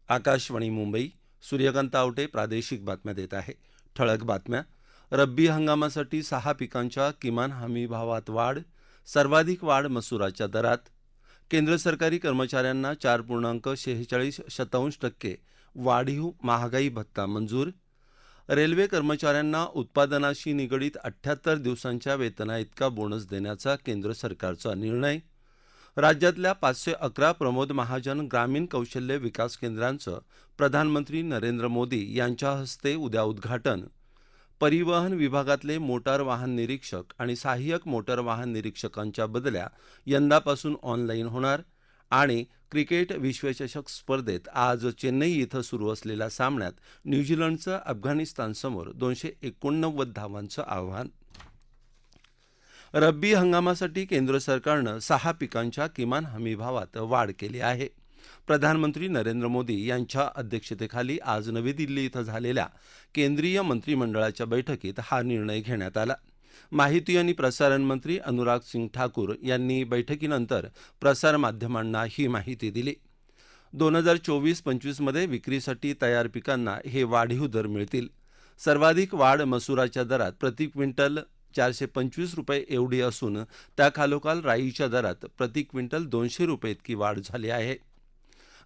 आकाशवाणी मुंबई. सूर्यकांत आवटे प्रादेशिक बातम्या देत आहे. ठळक बातम्या. रब्बी हंगामासाठी 6 पिकांच्या किमान हमी भावात वाढ. सर्वाधिक वाढ मसुराच्या दरात. केंद्र सरकारी कर्मचाऱ्यांना 4.46% वाढीव महागाई भत्ता मंजूर. रेल्वे कर्मचाऱ्यांना उत्पादनाशी निगडीत 78 दिवसांच्या वेतनाइतका बोनस देण्याचा केंद्र सरकारचा निर्णय. राज्यातल्या 511 प्रमोद महाजन ग्रामीण कौशल्य विकास केंद्रांचं प्रधानमंत्री नरेंद्र मोदी यांच्या हस्ते उद्या उद्घाटन. परिवहन विभागातले मोटार वाहन निरीक्षक आणि सहाय्यक मोटार वाहन निरीक्षकांच्या बदल्या यंदापासून ऑनलाईन होणार. आणि क्रिकेट विश्वचषक स्पर्धेत आज चेन्नई इथं सुरू असलेल्या सामन्यात न्यूझीलंडचं अफगाणिस्तानसमोर 289 धावांचं आव्हान. रब्बी हंगामासाठी केंद्र सरकारनं 6 पिकांच्या किमान हमीभावात वाढ केली आहे. प्रधानमंत्री नरेंद्र मोदी यांच्या अध्यक्षतेखाली आज नवी दिल्ली इथं झालेल्या केंद्रीय मंत्रिमंडळाच्या बैठकीत हा निर्णय घेण्यात आला. माहिती आणि प्रसारण मंत्री अनुराग सिंग ठाकूर यांनी बैठकीनंतर प्रसारमाध्यमांना ही माहिती दिली. 2024-25 मध्ये विक्रीसाठी तयार पिकांना हे वाढीव दर मिळतील. सर्वाधिक वाढ मसुराच्या दरात प्रति क्विंटल 425 रुपये एवढी असून त्याखालोखाल राईच्या दरात प्रति क्विंटल 200 रुपये इतकी वाढ झाली आहे.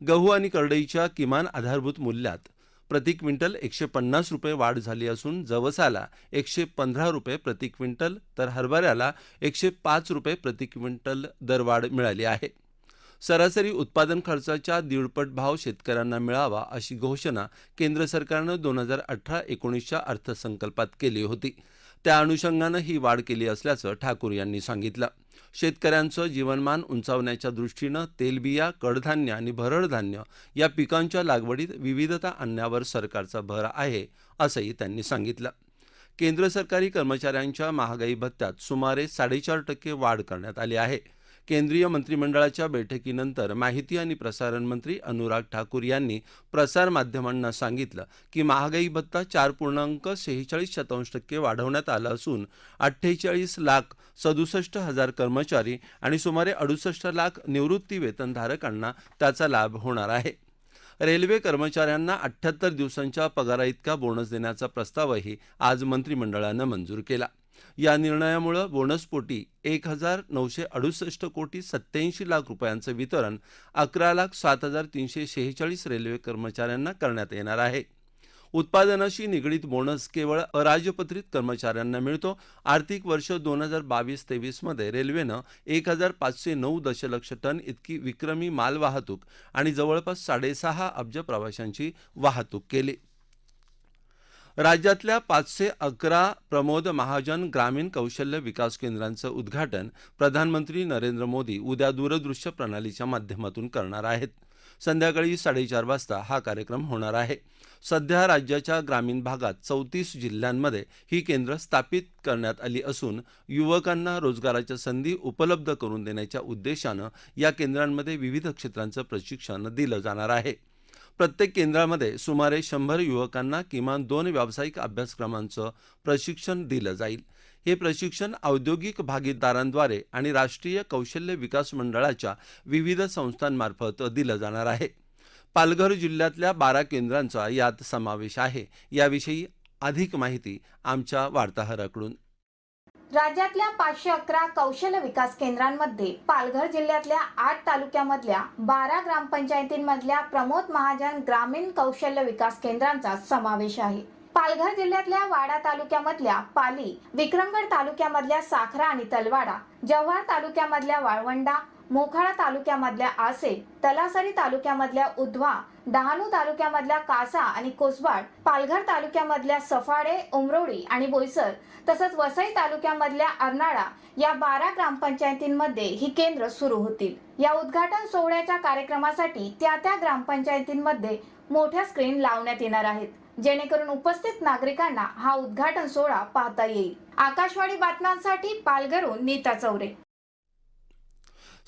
गहू आणि करडईच्या किमान आधारभूत मूल्यात प्रति क्विंटल 150 रुपये वाढ झाली असून जवसाला 115 रुपये प्रति क्विंटल तर हरभऱ्याला 105 रुपये प्रति क्विंटल दरवाढ मिळाली आहे. सरासरी उत्पादन खर्चाच्या 1.5 भाव शेतकऱ्यांना मिळावा अशी घोषणा केंद्र सरकारनं 2018-19च्या अर्थसंकल्पात केली होती. त्या अनुषंगानं ही वाढ केली असल्याचं ठाकूर यांनी सांगितलं. शेतकऱ्यांचं जीवनमान उंचावण्याच्या दृष्टीनं तेलबिया, कडधान्य आणि भरड धान्य या पिकांच्या लागवडीत विविधता आणण्यावर सरकारचा भर आहे असंही त्यांनी सांगितलं. केंद्र सरकारी कर्मचाऱ्यांच्या महागाई भत्त्यात सुमारे 4.5% वाढ करण्यात आली आहे. केंद्रीय मंत्रिमंडळाच्या बैठकीनंतर माहिती आणि प्रसारण मंत्री अनुराग ठाकूर यांनी प्रसारमाध्यमांना सांगितलं की महागाई भत्ता 4.46% वाढवण्यात आला असून 48,67,000 कर्मचारी आणि सुमारे 68 लाख निवृत्ती वेतनधारकांना त्याचा लाभ होणार आहे. रेल्वे कर्मचाऱ्यांना 78 दिवसांच्या पगाराइतका बोनस देण्याचा प्रस्तावही आज मंत्रिमंडळानं मंजूर केला. या निर्णयामुळे बोनसपोटी 1,968 कोटी 87 लाख रुपयांचं वितरण 11,07,346 रेल्वे कर्मचाऱ्यांना करण्यात येणार आहे. उत्पादनाशी निगडीत बोनस केवळ अराजपत्रित कर्मचाऱ्यांना मिळतो. आर्थिक वर्ष 2022-23 मध्ये रेल्वेनं 1,509 दशलक्ष टन इतकी विक्रमी मालवाहतूक आणि जवळपास 6.5 अब्ज प्रवाशांची वाहतूक केली. राज्यातल्या 511 प्रमोद महाजन ग्रामीण कौशल्य विकास केंद्रांचं उद्घाटन प्रधानमंत्री नरेंद्र मोदी उद्या दूरदृश्य प्रणालीच्या माध्यमातून करणार आहेत. संध्याकाळी 4:30 वाजता हा कार्यक्रम होणार आहे. सध्या राज्याच्या ग्रामीण भागात 34 जिल्ह्यांमध्ये ही केंद्र स्थापित करण्यात आली असून युवकांना रोजगाराच्या संधी उपलब्ध करून देण्याच्या उद्देशानं या केंद्रांमध्ये विविध क्षेत्रांचं प्रशिक्षण दिलं जाणार आहे. प्रत्येक केंद्रामध्ये सुमारे 100 युवकांना किमान 2 व्यावसायिक अभ्यासक्रमांचं प्रशिक्षण दिलं जाईल. हे प्रशिक्षण औद्योगिक भागीदारांद्वारे आणि राष्ट्रीय कौशल्य विकास मंडळाच्या विविध संस्थांमार्फत दिलं जाणार आहे. पालघर जिल्ह्यातल्या 12 केंद्रांचा यात समावेश आहे. याविषयी अधिक माहिती आमच्या वार्ताहराकडून. राज्यातल्या 511 कौशल्य विकास केंद्रांमध्ये पालघर जिल्ह्यातल्या 8 तालुक्यामधल्या 12 ग्रामपंचायतींमधल्या प्रमोद महाजन ग्रामीण कौशल्य विकास केंद्रांचा समावेश आहे. पालघर जिल्ह्यातल्या वाडा तालुक्यामधल्या पाली, विक्रमगड तालुक्यामधल्या साखरा आणि तलवाडा, जव्हार तालुक्यामधल्या वाळवंडा, मोखाडा तालुक्यामधल्या आसे, तलासरी तालुक्यामधल्या उधवा, डहाणू तालुक्यामधल्या कासा आणि कोसबाड, पालघर तालुक्यामधल्या सफाडे, उमरोडी आणि बोईसर तसंच वसई तालुक्यामधल्या अर्नाळा या 12 ग्रामपंचायतींमध्ये ही केंद्र सुरू होतील. या उद्घाटन सोहळ्याच्या कार्यक्रमासाठी त्या ग्रामपंचायतींमध्ये मोठ्या स्क्रीन लावण्यात येणार आहेत, जेणेकरून उपस्थित नागरिकांना हा उद्घाटन सोहळा पाहता येईल. आकाशवाणी बातम्यांसाठी पालघरहून नीता चौरे.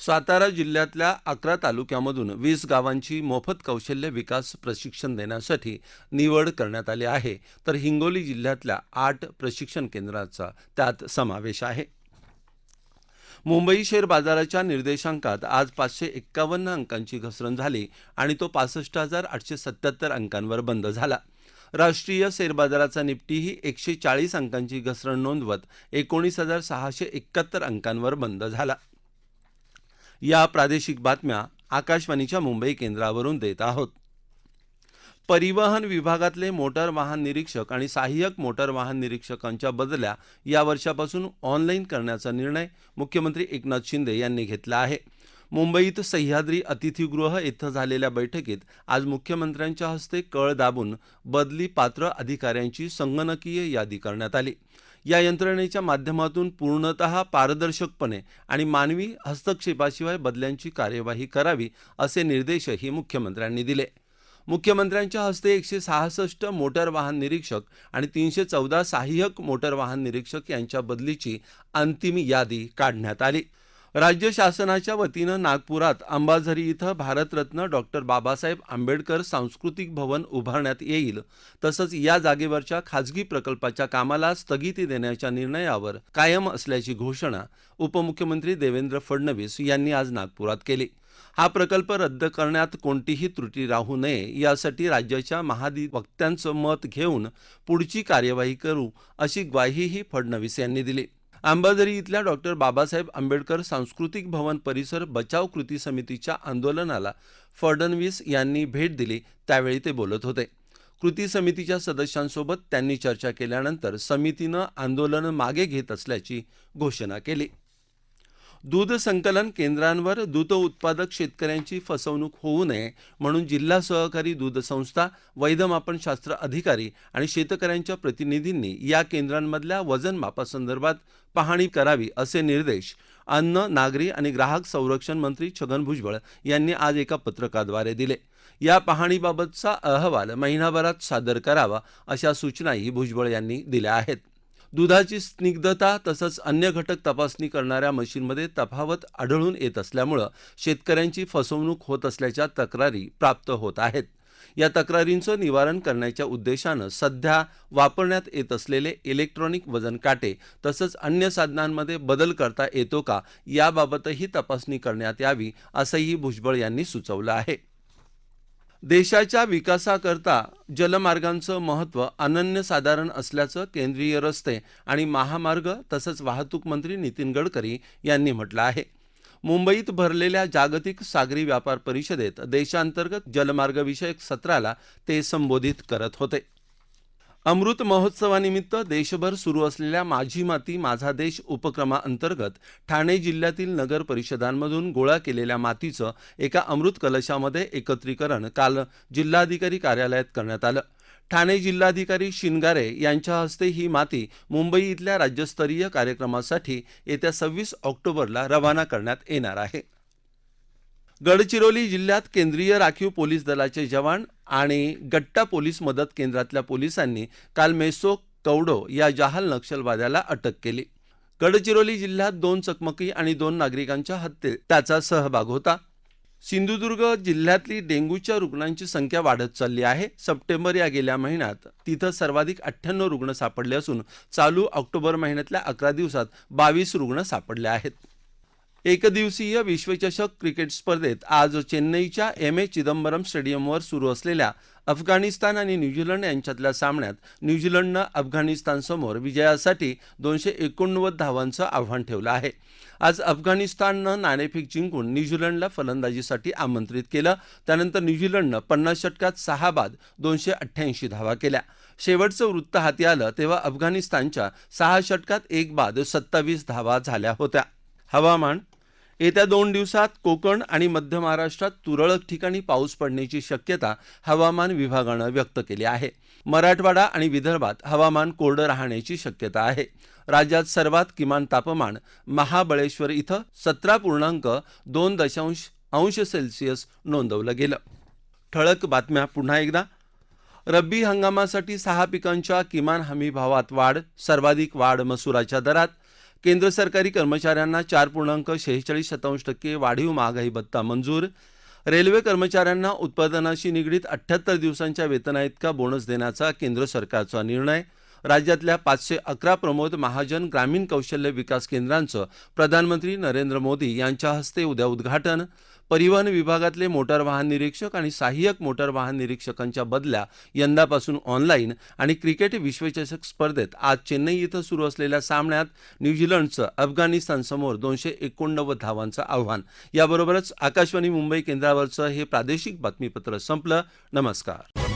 सातारा जिल्ह्यातल्या 11 तालुक्यामधून 20 गावांची मोफत कौशल्य विकास प्रशिक्षण देण्यासाठी निवड करण्यात आली आहे. तर हिंगोली जिल्ह्यातल्या 8 प्रशिक्षण केंद्रांचा त्यात समावेश आहे. मुंबई शेअर बाजाराच्या निर्देशांकात आज 551 अंकांची घसरण झाली आणि तो 65,877 अंकांवर बंद झाला. राष्ट्रीय शेअर बाजाराचा निफ्टीही 140 अंकांची घसरण नोंदवत 19,671 अंकांवर बंद झाला. या प्रादेशिक बातम्या आकाशवाणीच्या मुंबई केंद्रावरून देत आहोत. परिवहन विभागातले मोटार वाहन निरीक्षक आणि सहाय्यक मोटार वाहन निरीक्षकांच्या बदल्या या वर्षापासून ऑनलाईन करण्याचा निर्णय मुख्यमंत्री एकनाथ शिंदे यांनी घेतला आहे. मुंबईत सह्याद्री अतिथीगृह येथे झालेल्या बैठकीत आज मुख्यमंत्र्यांच्या हस्ते कळ दाबून बदली पात्र अधिकाऱ्यांची संगणकीय यादी करण्यात आली. या यंत्रणेच्या माध्यमातून पूर्णतः पारदर्शकपणे आणि मानवी हस्तक्षेपाशिवाय बदल्यांची कार्यवाही करावी असे निर्देशही मुख्यमंत्र्यांनी दिले. मुख्यमंत्र्यांच्या हस्ते 166 मोटार वाहन निरीक्षक आणि 314 सहाय्यक मोटार वाहन निरीक्षक यांच्या बदलीची अंतिम यादी काढण्यात आली. राज्य शासनाच्या वतीनं नागपुरात अंबाझरी इथं भारतरत्न डॉक्टर बाबासाहेब आंबेडकर सांस्कृतिक भवन उभारण्यात येईल. तसंच या जागेवरच्या खाजगी प्रकल्पाच्या कामाला स्थगिती देण्याच्या निर्णयावर कायम असल्याची घोषणा उपमुख्यमंत्री देवेंद्र फडणवीस यांनी आज नागपुरात केली. हा प्रकल्प रद्द करण्यात कोणतीही त्रुटी राहू नये यासाठी राज्याच्या महाधिवक्त्यांचं मत घेऊन पुढची कार्यवाही करू अशी ग्वाहीही फडणवीस यांनी दिली. अंबाझरी इथल्या डॉक्टर बाबासाहेब आंबेडकर सांस्कृतिक भवन परिसर बचाव कृती समितीच्या आंदोलनाला फडणवीस यांनी भेट दिली त्यावेळी ते बोलत होते. कृती समितीच्या सदस्यांसोबत त्यांनी चर्चा केल्यानंतर समितीनं आंदोलन मागे घेत असल्याची घोषणा केली. दूध संकलन केंद्रांवर दूध उत्पादक शेतकऱ्यांची फसवणूक होऊ नये म्हणून जिल्हा सहकारी दूध संस्था, वैधमापनशास्त्र अधिकारी आणि शेतकऱ्यांच्या प्रतिनिधींनी या केंद्रांमधल्या वजन मापासंदर्भात पाहणी करावी असे निर्देश अन्न, नागरी आणि ग्राहक संरक्षण मंत्री छगन भुजबळ यांनी आज एका पत्रकाद्वारे दिले. या पाहणीबाबतचा अहवाल महिनाभरात सादर करावा अशा सूचनाही भुजबळ यांनी दिल्या आहेत. दुधाची स्निग्धता तसंच अन्य घटक तपासणी करणाऱ्या मशीनमध्ये तफावत आढळून येत असल्यामुळं शेतकऱ्यांची फसवणूक होत असल्याच्या तक्रारी प्राप्त होत आहेत. या तक्रारींचं निवारण करण्याच्या उद्देशानं सध्या वापरण्यात येत असलेले इलेक्ट्रॉनिक वजन काटे तसंच अन्य साधनांमध्ये बदल करता येतो का याबाबतही तपासणी करण्यात यावी असंही भुजबळ यांनी सुचवलं आहे. देशाच्या विकासाकरता जलमार्गांचं महत्त्व अनन्यसाधारण असल्याचं केंद्रीय रस्ते आणि महामार्ग तसंच वाहतूक मंत्री नितीन गडकरी यांनी म्हटलं आहे. मुंबईत भरलेल्या जागतिक सागरी व्यापार परिषदेत देशांतर्गत जलमार्गविषयक सत्राला ते संबोधित करत होते. अमृत महोत्सवानिमित्त देशभर सुरू असलेल्या माझी माती माझा देश उपक्रमाअंतर्गत ठाणे जिल्ह्यातील नगर परिषदांमधून गोळा केलेल्या मातीचं एका अमृत कलशामध्ये एकत्रीकरण काल जिल्हाधिकारी कार्यालयात करण्यात आलं. ठाणे जिल्हाधिकारी शिनगारे यांच्या हस्ते ही माती मुंबई इथल्या राज्यस्तरीय कार्यक्रमासाठी येत्या 26 ऑक्टोबरला रवाना करण्यात येणार आहे. गडचिरोली जिल्ह्यात केंद्रीय राखीव पोलीस दलाचे जवान आणि गट्टा पोलीस मदत केंद्रातल्या पोलिसांनी काल मेसो कवडो या जहाल नक्षलवाद्याला अटक केली. गडचिरोली जिल्ह्यात 2 चकमकी आणि 2 नागरिकांच्या हत्येत त्याचा सहभाग होता. सिंधुदुर्ग जिल्ह्यातली डेंग्यूच्या रुग्णांची संख्या वाढत चालली आहे. सप्टेंबर या गेल्या महिन्यात तिथं सर्वाधिक 98 रुग्ण सापडले असून चालू ऑक्टोबर महिन्यातल्या 11 दिवसात 22 रुग्ण सापडले आहेत. एकदिवसीय विश्वचषक क्रिकेट स्पर्धेत आज चेन्नईच्या एम.ए. चिदंबरम स्टेडियमवर सुरू असलेल्या अफगाणिस्तान आणि न्यूझीलंड यांच्यातल्या सामन्यात न्यूझीलंडनं अफगाणिस्तानसमोर विजयासाठी 289 धावांचं आव्हान ठेवलं आहे. आज अफगाणिस्ताननं नाणेफेक जिंकून न्यूझीलंडला फलंदाजीसाठी आमंत्रित केलं. त्यानंतर न्यूझीलंडनं 50 षटकात 6 बाद 288 धावा केल्या. शेवटचं वृत्त हाती आलं तेव्हा अफगाणिस्तानच्या 6 षटकात 1 बाद 27 धावा झाल्या होत्या. हवामान. येत्या 2 दिवसात कोकण आणि मध्य महाराष्ट्रात तुरळक ठिकाणी पाऊस पडण्याची शक्यता हवामान विभागानं व्यक्त केली आहे. मराठवाडा आणि विदर्भात हवामान कोरडं राहण्याची शक्यता आहे. राज्यात सर्वात किमान तापमान महाबळेश्वर इथं 17.2 अंश सेल्सिअस नोंदवलं गेलं. ठळक बातम्या पुन्हा एकदा. रब्बी हंगामासाठी 6 पिकांच्या किमान हमी भावात वाढ, सर्वाधिक वाढ मसुराच्या दरात. केंद्र सरकारी कर्मचाऱ्यांना 4.46% वाढीव महागाई भत्ता मंजूर. रेल्वे कर्मचाऱ्यांना उत्पादनाशी निगडीत 78 दिवसांच्या वेतनाइतका बोनस देण्याचा केंद्र सरकारचा निर्णय. राज्यातल्या 511 प्रमोद महाजन ग्रामीण कौशल्य विकास केंद्रांचं प्रधानमंत्री नरेंद्र मोदी यांच्या हस्ते उद्या उद्घाटन. परिवहन विभागातले मोटार वाहन निरीक्षक आणि सहाय्यक मोटार वाहन निरीक्षकांच्या बदल्या यंदापासून ऑनलाईन. आणि क्रिकेट विश्वचषक स्पर्धेत आज चेन्नई इथं सुरू असलेल्या सामन्यात न्यूझीलंडचं अफगाणिस्तानसमोर 289 धावांचं आव्हान. याबरोबरच आकाशवाणी मुंबई केंद्रावरचं हे प्रादेशिक बातमीपत्र संपलं. नमस्कार.